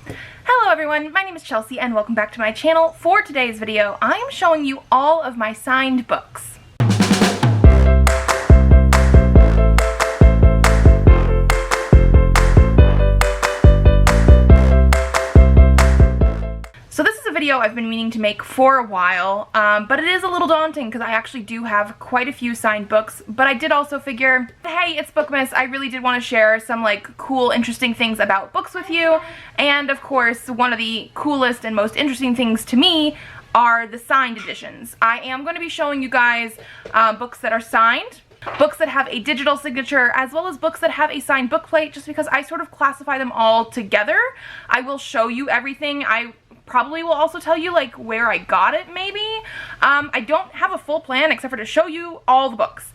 Hello everyone, my name is Chelsea and welcome back to my channel. For today's video, I am showing you all of my signed books. So this is a video I've been meaning to make for a while, but it is a little daunting because I actually do have quite a few signed books, but I did also figure, hey, it's Bookmas, I really did want to share some like cool, interesting things about books with you, and of course, one of the coolest and most interesting things to me are the signed editions. I am going to be showing you guys books that are signed, books that have a digital signature, as well as books that have a signed book plate, just because I sort of classify them all together. I will show you everything. I probably will also tell you like where I got it maybe. I don't have a full plan except for to show you all the books.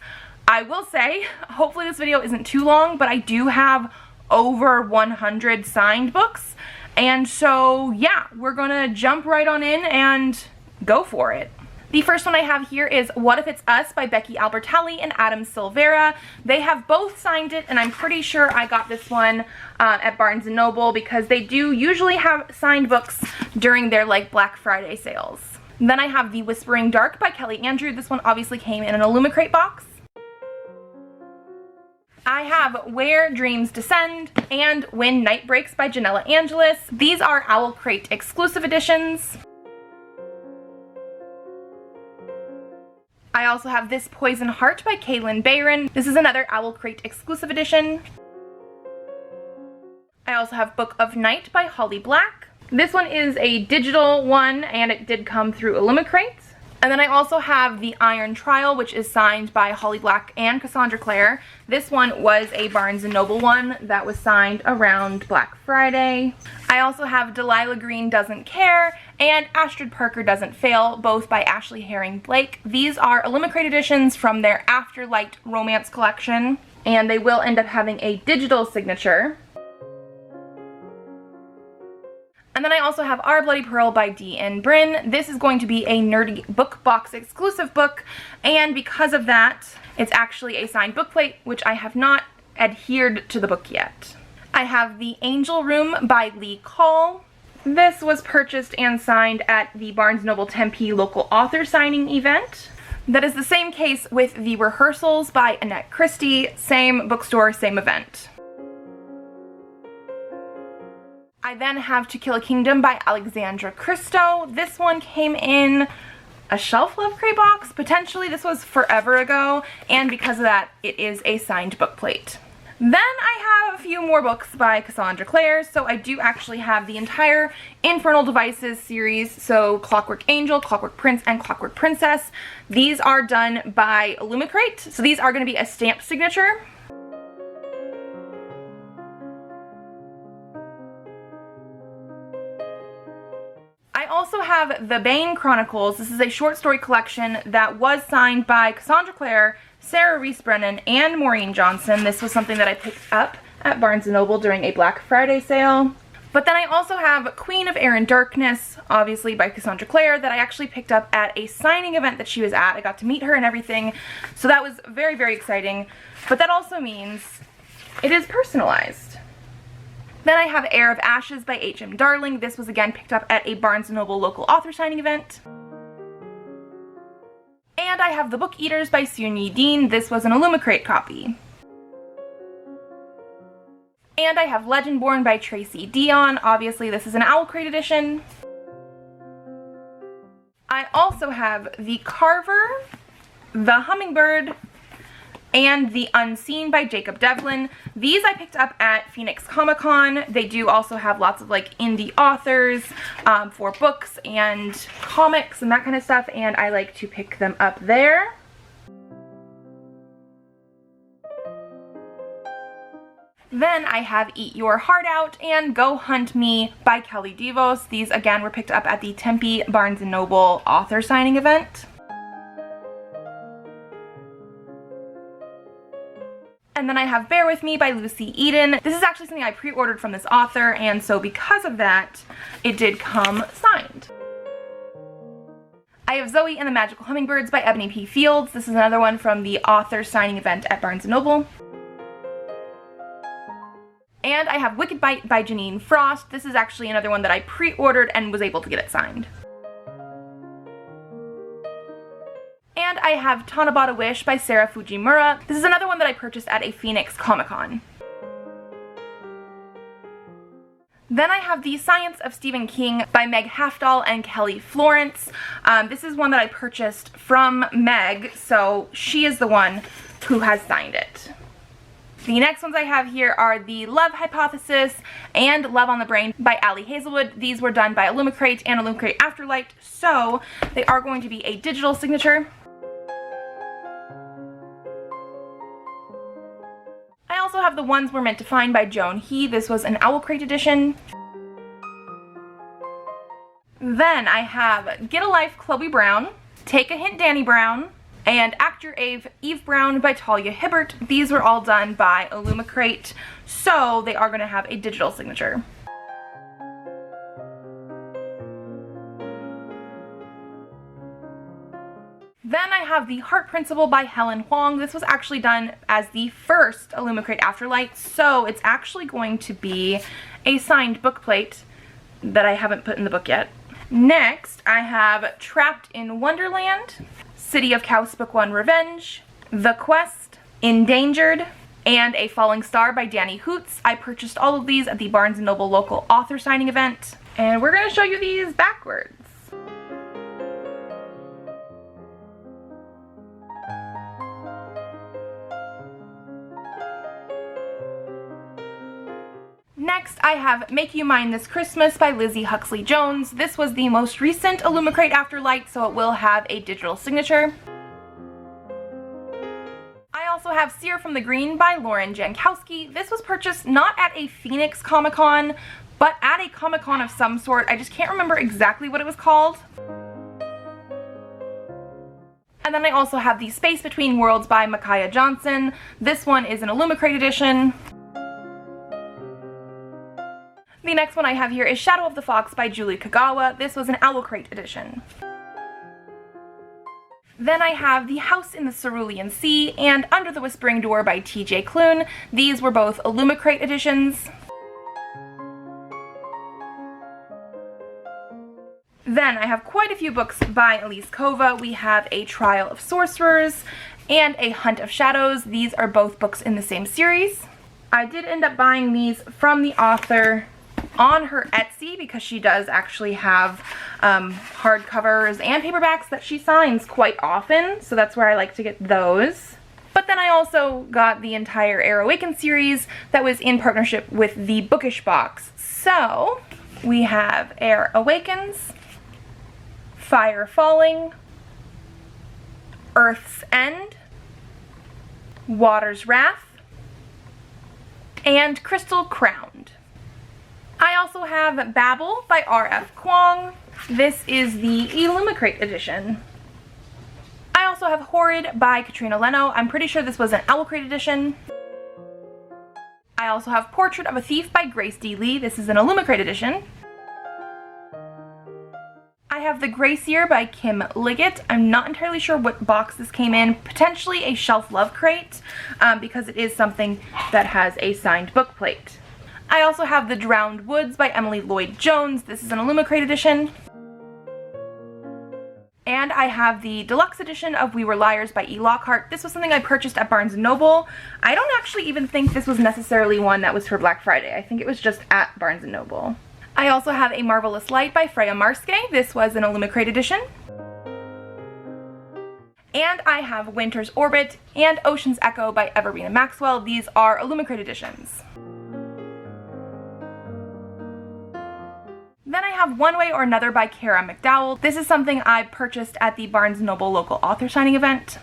I will say, hopefully this video isn't too long, but I do have over 100 signed books. And so yeah, we're gonna jump right on in and go for it. The first one I have here is What If It's Us by Becky Albertalli and Adam Silvera. They have both signed it, and I'm pretty sure I got this one at Barnes & Noble because they do usually have signed books during their like Black Friday sales. Then I have The Whispering Dark by Kelly Andrew. This one obviously came in an Illumicrate box. I have Where Dreams Descend and When Night Breaks by Janella Angelis. These are Owl Crate exclusive editions. I also have This Poison Heart by Kaylin Bayron. This is another Owl Crate exclusive edition. I also have Book of Night by Holly Black. This one is a digital one and it did come through Illumicrate. And then I also have The Iron Trial, which is signed by Holly Black and Cassandra Clare. This one was a Barnes & Noble one that was signed around Black Friday. I also have Delilah Green Doesn't Care and Astrid Parker Doesn't Fail, both by Ashley Herring Blake. These are Illumicrate editions from their Afterlight romance collection, and they will end up having a digital signature. And then I also have Our Bloody Pearl by D.N. Bryn. This is going to be a nerdy book box exclusive book, and because of that, it's actually a signed book plate, which I have not adhered to the book yet. I have The Angel Room by Lee Call. This was purchased and signed at the Barnes & Noble Tempe local author signing event. That is the same case with The Rehearsals by Annette Christie. Same bookstore, same event. I then have To Kill a Kingdom by Alexandra Christo. This one came in a Shelf Love Crate box. Potentially this was forever ago, and because of that, it is a signed book plate. Then I have a few more books by Cassandra Clare, so I do actually have the entire Infernal Devices series, so Clockwork Angel, Clockwork Prince, and Clockwork Princess. These are done by Illumicrate, so these are going to be a stamped signature. I also have The Bane Chronicles. This is a short story collection that was signed by Cassandra Clare, Sarah Reese Brennan, and Maureen Johnson. This was something that I picked up at Barnes & Noble during a Black Friday sale. But then I also have Queen of Air and Darkness, obviously by Cassandra Clare, that I actually picked up at a signing event that she was at. I got to meet her and everything, so that was very, very exciting. But that also means it is personalized. Then I have Heir of Ashes by H.M. Darling. This was again picked up at a Barnes & Noble local author signing event. And I have The Book Eaters by Soon-Yi Dean. This was an Illumicrate copy. And I have Legendborn by Tracy Dion. Obviously this is an Owl Crate edition. I also have The Carver, The Hummingbird, and The Unseen by Jacob Devlin. These I picked up at Phoenix Comic Con. They do also have lots of like indie authors for books and comics and that kind of stuff, and I like to pick them up there. Then I have Eat Your Heart Out and Go Hunt Me by Kelly DeVos. These again were picked up at the Tempe Barnes & Noble author signing event. And then I have Bear With Me by Lucy Eden. This is actually something I pre-ordered from this author, and so because of that, it did come signed. I have Zoe and the Magical Hummingbirds by Ebony P. Fields. This is another one from the author signing event at Barnes & Noble. And And I have Wicked Bite by Janine Frost. This is actually another one that I pre-ordered and was able to get it signed. And I have Tanabata Wish by Sarah Fujimura. This is another one that I purchased at a Phoenix Comic-Con. Then I have The Science of Stephen King by Meg Halfdahl and Kelly Florence. This is one that I purchased from Meg, so she is the one who has signed it. The next ones I have here are The Love Hypothesis and Love on the Brain by Ali Hazelwood. These were done by Illumicrate and Illumicrate Afterlight, so they are going to be a digital signature. I also have The Ones We're Meant to Find by Joan He. This was an Owlcrate edition. Then I have Get a Life Chloe Brown, Take a Hint Danny Brown, and Act Your Eve Brown by Talia Hibbert. These were all done by Illumicrate, so they are going to have a digital signature. Then I have The Heart Principle by Helen Huang. This was actually done as the first Illumicrate Afterlight, so it's actually going to be a signed bookplate that I haven't put in the book yet. Next, I have Trapped in Wonderland, City of Chaos Book 1 Revenge, The Quest, Endangered, and A Falling Star by Danny Hoots. I purchased all of these at the Barnes & Noble local author signing event, and we're going to show you these backwards. Next, I have Make You Mine This Christmas by Lizzie Huxley Jones. This was the most recent Illumicrate Afterlight, so it will have a digital signature. I also have Sear from the Green by Lauren Jankowski. This was purchased not at a Phoenix Comic-Con, but at a Comic-Con of some sort. I just can't remember exactly what it was called. And then I also have The Space Between Worlds by Micaiah Johnson. This one is an Illumicrate edition. The next one I have here is Shadow of the Fox by Julie Kagawa. This was an Owlcrate edition. Then I have The House in the Cerulean Sea and Under the Whispering Door by TJ Klune. These were both Illumicrate editions. Then I have quite a few books by Elise Kova. We have A Trial of Sorcerers and A Hunt of Shadows. These are both books in the same series. I did end up buying these from the author on her Etsy because she does actually have hardcovers and paperbacks that she signs quite often, so that's where I like to get those. But then I also got the entire Air Awaken series that was in partnership with the Bookish Box. So we have Air Awakens, Fire Falling, Earth's End, Water's Wrath, and Crystal Crowned. I also have Babel by R.F. Kuang. This is the Illumicrate edition. I also have Horrid by Katrina Leno. I'm pretty sure this was an Owlcrate edition. I also have Portrait of a Thief by Grace D. Lee. This is an Illumicrate edition. I have The Gracier by Kim Liggett. I'm not entirely sure what box this came in. Potentially a Shelf Love crate, because it is something that has a signed bookplate. I also have The Drowned Woods by Emily Lloyd Jones. This is an Illumicrate edition. And I have the deluxe edition of We Were Liars by E. Lockhart. This was something I purchased at Barnes & Noble. I don't actually even think this was necessarily one that was for Black Friday. I think it was just at Barnes & Noble. I also have A Marvelous Light by Freya Marske. This was an Illumicrate edition. And I have Winter's Orbit and Ocean's Echo by Everina Maxwell. These are Illumicrate editions. Then I have One Way or Another by Kara McDowell. This is something I purchased at the Barnes & Noble local author signing event.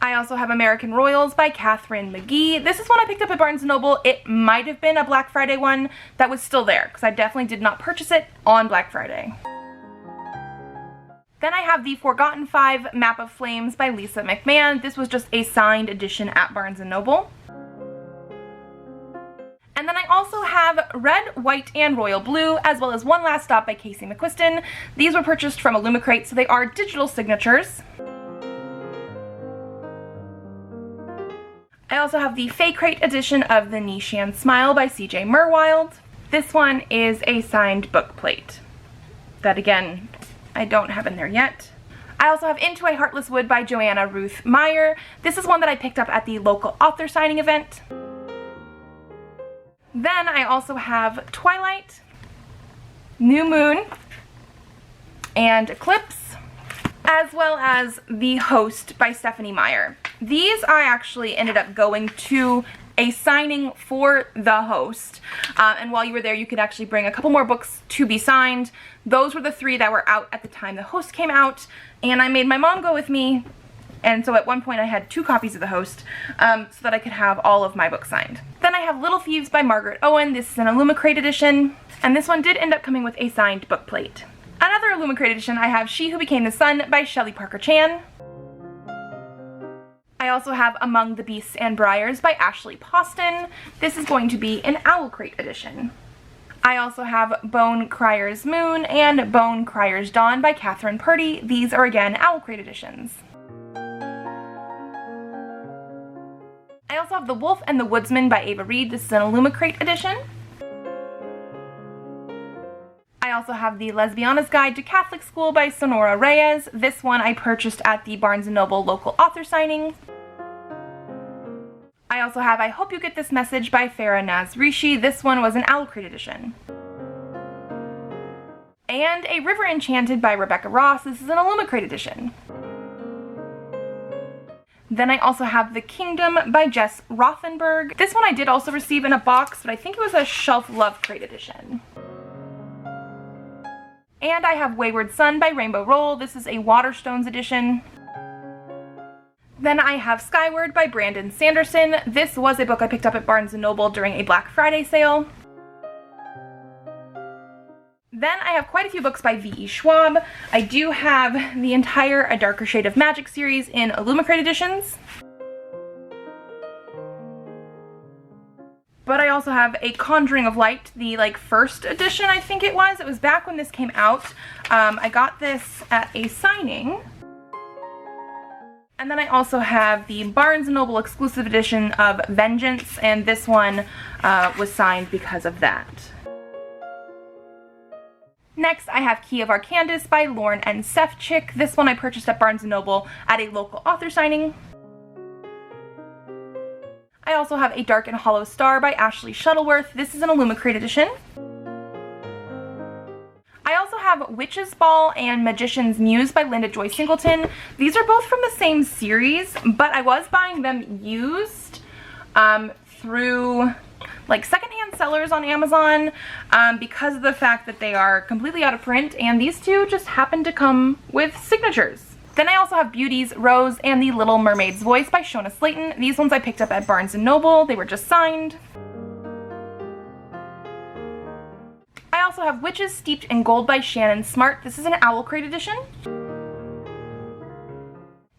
I also have American Royals by Catherine McGee. This is one I picked up at Barnes & Noble. It might have been a Black Friday one that was still there, because I definitely did not purchase it on Black Friday. Then I have The Forgotten Five Map of Flames by Lisa McMahon. This was just a signed edition at Barnes & Noble. And then I also have Red, White, and Royal Blue, as well as One Last Stop by Casey McQuiston. These were purchased from Illumicrate, so they are digital signatures. I also have the Fay Crate edition of The Nishan Smile by C.J. Murwild. This one is a signed book plate that, again, I don't have in there yet. I also have Into a Heartless Wood by Joanna Ruth Meyer. This is one that I picked up at the local author signing event. Then I also have Twilight, New Moon, and Eclipse, as well as The Host by Stephanie Meyer. These I actually ended up going to a signing for The Host, and while you were there you could actually bring a couple more books to be signed. Those were the 3 that were out at the time The Host came out, and I made my mom go with me, and so at one point I had 2 copies of The Host so that I could have all of my books signed. Then I have Little Thieves by Margaret Owen. This is an Illumicrate edition, and this one did end up coming with a signed book plate. Another Illumicrate edition, I have She Who Became the Sun by Shelley Parker Chan. I also have Among the Beasts and Briars by Ashley Poston. This is going to be an Owlcrate edition. I also have Bone Crier's Moon and Bone Crier's Dawn by Catherine Purdy. These are again Owlcrate editions. I also have The Wolf and the Woodsman by Ava Reed. This is an Illumicrate edition. I also have The Lesbiana's Guide to Catholic School by Sonora Reyes. This one I purchased at the Barnes & Noble local author signing. I also have I Hope You Get This Message by Farah Naz Rishi. This one was an Owlcrate edition. And A River Enchanted by Rebecca Ross. This is an Illumicrate edition. Then I also have The Kingdom by Jess Rothenberg. This one I did also receive in a box, but I think it was a Shelf Love Crate edition. And I have Wayward Son by Rainbow Roll. This is a Waterstones edition. Then I have Skyward by Brandon Sanderson. This was a book I picked up at Barnes & Noble during a Black Friday sale. Then I have quite a few books by V.E. Schwab. I do have the entire A Darker Shade of Magic series in Illumicrate editions. But I also have A Conjuring of Light, the first edition I think it was. It was back when this came out. I got this at a signing. And then I also have the Barnes & Noble exclusive edition of Vengeance, and this one was signed because of that. Next, I have Key of Arcandis by Lauren N. Sefcik. This one I purchased at Barnes & Noble at a local author signing. I also have A Dark and Hollow Star by Ashley Shuttleworth. This is an Illumicrate edition. I also have Witch's Ball and Magician's Muse by Linda Joy Singleton. These are both from the same series, but I was buying them used through secondhand sellers on Amazon because of the fact that they are completely out of print, and these two just happen to come with signatures. Then I also have Beauty's Rose and The Little Mermaid's Voice by Shona Slayton. These ones I picked up at Barnes & Noble. They were just signed. I also have Witches Steeped in Gold by Shannon Smart. This is an Owlcrate edition.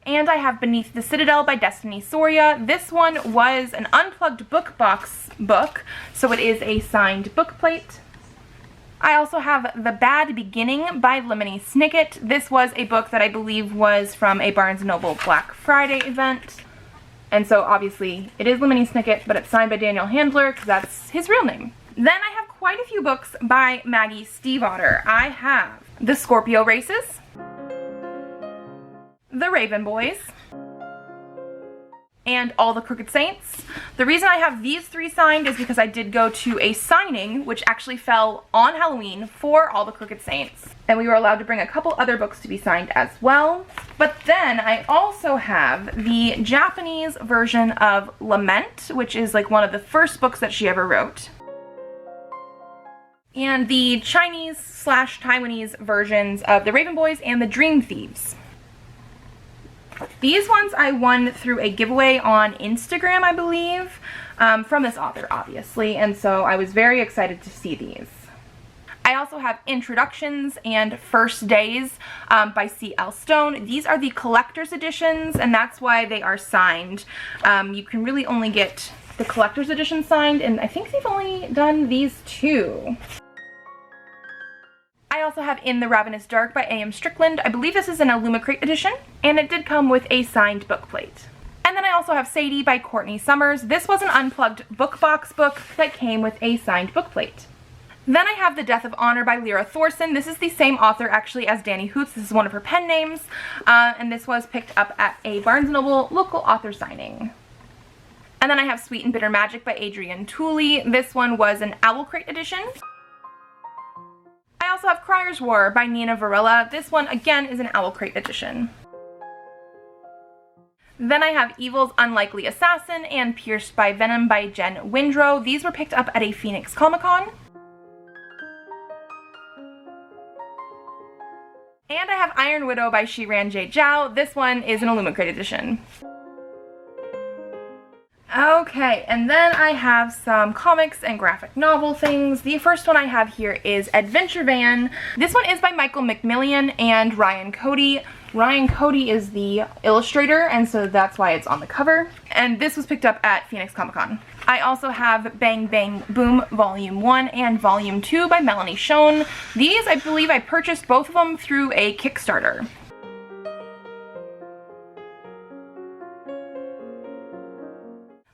And I have Beneath the Citadel by Destiny Soria. This one was an unplugged book box book, so it is a signed book plate. I also have The Bad Beginning by Lemony Snicket. This was a book that I believe was from a Barnes & Noble Black Friday event. And so obviously it is Lemony Snicket, but it's signed by Daniel Handler because that's his real name. Then I have quite a few books by Maggie Stiefvater. I have The Scorpio Races, The Raven Boys, and All the Crooked Saints. The reason I have these 3 signed is because I did go to a signing, which actually fell on Halloween, for All the Crooked Saints. And we were allowed to bring a couple other books to be signed as well. But then I also have the Japanese version of Lament, which is one of the first books that she ever wrote. And the Chinese/Taiwanese versions of The Raven Boys and The Dream Thieves. These ones I won through a giveaway on Instagram, I believe, from this author, obviously, and so I was very excited to see these. I also have Introductions and First Days by C.L. Stone. These are the collector's editions, and that's why they are signed. You can really only get the collector's edition signed, and I think they've only done these 2. I also have In the Ravenous Dark by A.M. Strickland. I believe this is an Illumicrate edition, and it did come with a signed book plate. And then I I also have Sadie by Courtney Summers. This was an unplugged book box book that came with a signed bookplate. Then I have The Death of Honor by Lyra Thorson. This is the same author actually as Danny Hoots. This is one of her pen names. And this was picked up at a Barnes & Noble local author signing. And then I have Sweet and Bitter Magic by Adrienne Tooley. This one was an Owl Crate edition. I also have Crier's War by Nina Varela. This one again is an Owl Crate edition. Then I have Evil's Unlikely Assassin and Pierced by Venom by Jen Windrow. These were picked up at a Phoenix Comic-Con. And I have Iron Widow by chelsea.zhao. This one is an Illumicrate edition. Okay, and then I have some comics and graphic novel things. The first one I have here is Adventure Van. This one is by Michael McMillian and Ryan Cody. Ryan Cody is the illustrator, and so that's why it's on the cover. And this was picked up at Phoenix Comic-Con. I also have Bang Bang Boom Volume 1 and Volume 2 by Melanie Schoen. These, I believe I purchased both of them through a Kickstarter.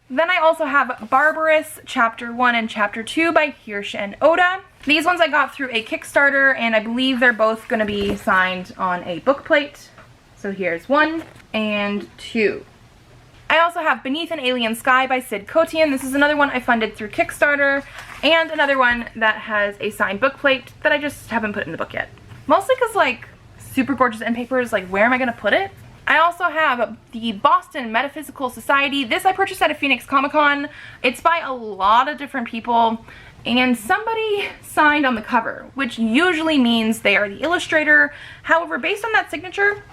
Then I also have Barbarous Chapter 1 and Chapter 2 by Hirsch and Oda. These ones I got through a Kickstarter, and I believe they're both going to be signed on a bookplate. So here's 1 and 2. I also have Beneath an Alien Sky by Sid Kotian. This is another one I funded through Kickstarter, and another one that has a signed bookplate that I just haven't put in the book yet. Mostly because, like, super gorgeous end papers, like, where am I going to put it? I also have the Boston Metaphysical Society. This I purchased at a Phoenix Comic-Con. It's by a lot of different people, and somebody signed on the cover, which usually means they are the illustrator. However, based on that signature,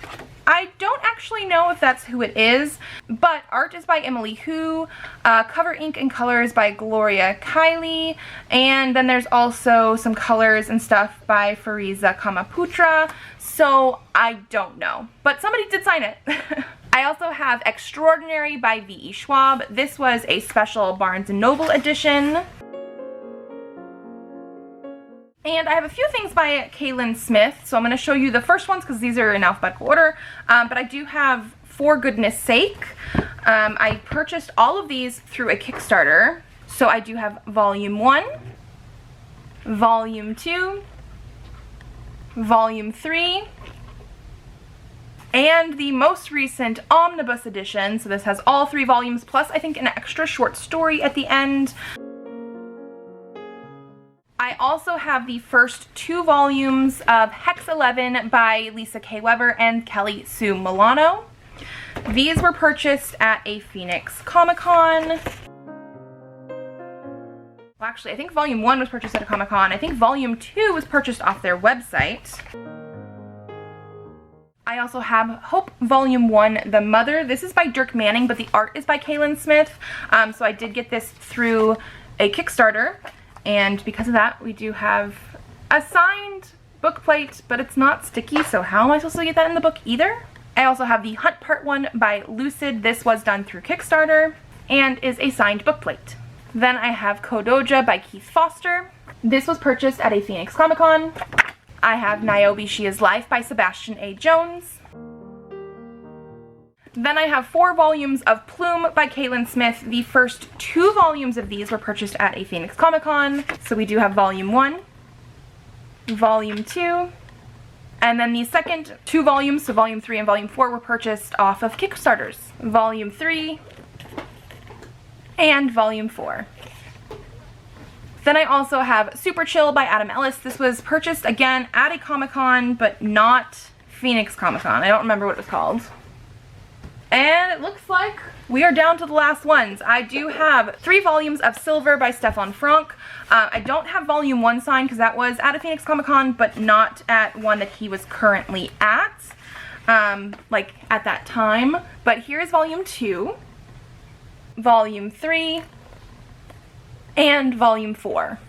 I don't actually know if that's who it is, but art is by Emily Hu, cover ink and colors by Gloria Kiley, and then there's also some colors and stuff by Fariza Kamaputra, so I don't know. But somebody did sign it. I also have Extraordinary by V.E. Schwab. This was a special Barnes & Noble edition. And I have a few things by Kaylin Smith, so I'm going to show you the first ones because these are in alphabetical order, but I do have For Goodness Sake. I purchased all of these through a Kickstarter, so I do have Volume 1, Volume 2, Volume 3, and the most recent Omnibus edition, so this has all 3 volumes, plus I think an extra short story at the end. I also have the first 2 volumes of Hex 11 by Lisa K. Weber and Kelly Sue Milano. These were purchased at a Phoenix Comic-Con. Well, actually, I think Volume 1 was purchased at a Comic-Con. I think Volume 2 was purchased off their website. I also have Hope Volume 1, The Mother. This is by Dirk Manning, but the art is by Kaylin Smith. So I did get this through a Kickstarter. And because of that, we do have a signed bookplate, but it's not sticky, so how am I supposed to get that in the book either? I also have The Hunt Part 1 by Lucid. This was done through Kickstarter and is a signed bookplate. Then I have Kodoja by Keith Foster. This was purchased at a Phoenix Comic-Con. I have Niobe She Is Life by Sebastian A. Jones. Then I have 4 volumes of Plume by Kaylin Smith. The first 2 volumes of these were purchased at a Phoenix Comic-Con. So we do have Volume 1, Volume 2, and then the second 2 volumes, so Volume 3 and Volume 4, were purchased off of Kickstarters. Volume 3 and Volume 4. Then I also have Super Chill by Adam Ellis. This was purchased again at a Comic-Con, but not Phoenix Comic-Con. I don't remember what it was called. And it looks like we are down to the last ones. I do have 3 volumes of Silver by Stefan Frank. I don't have Volume 1 signed because that was at a Phoenix Comic-Con, but not at one that he was currently at, like at that time. But here's Volume 2, Volume 3, and Volume 4.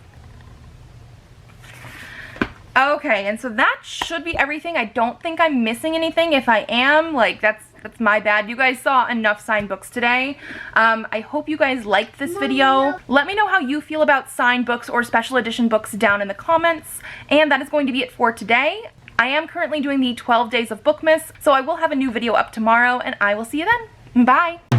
Okay, and so that should be everything. I don't think I'm missing anything. If I am, like, that's my bad. You guys saw enough signed books today. I hope you guys liked this video. Let me know how you feel about signed books or special edition books down in the comments. And that is going to be it for today. I am currently doing the 12 days of Bookmas, so I will have a new video up tomorrow, and I will see you then. Bye!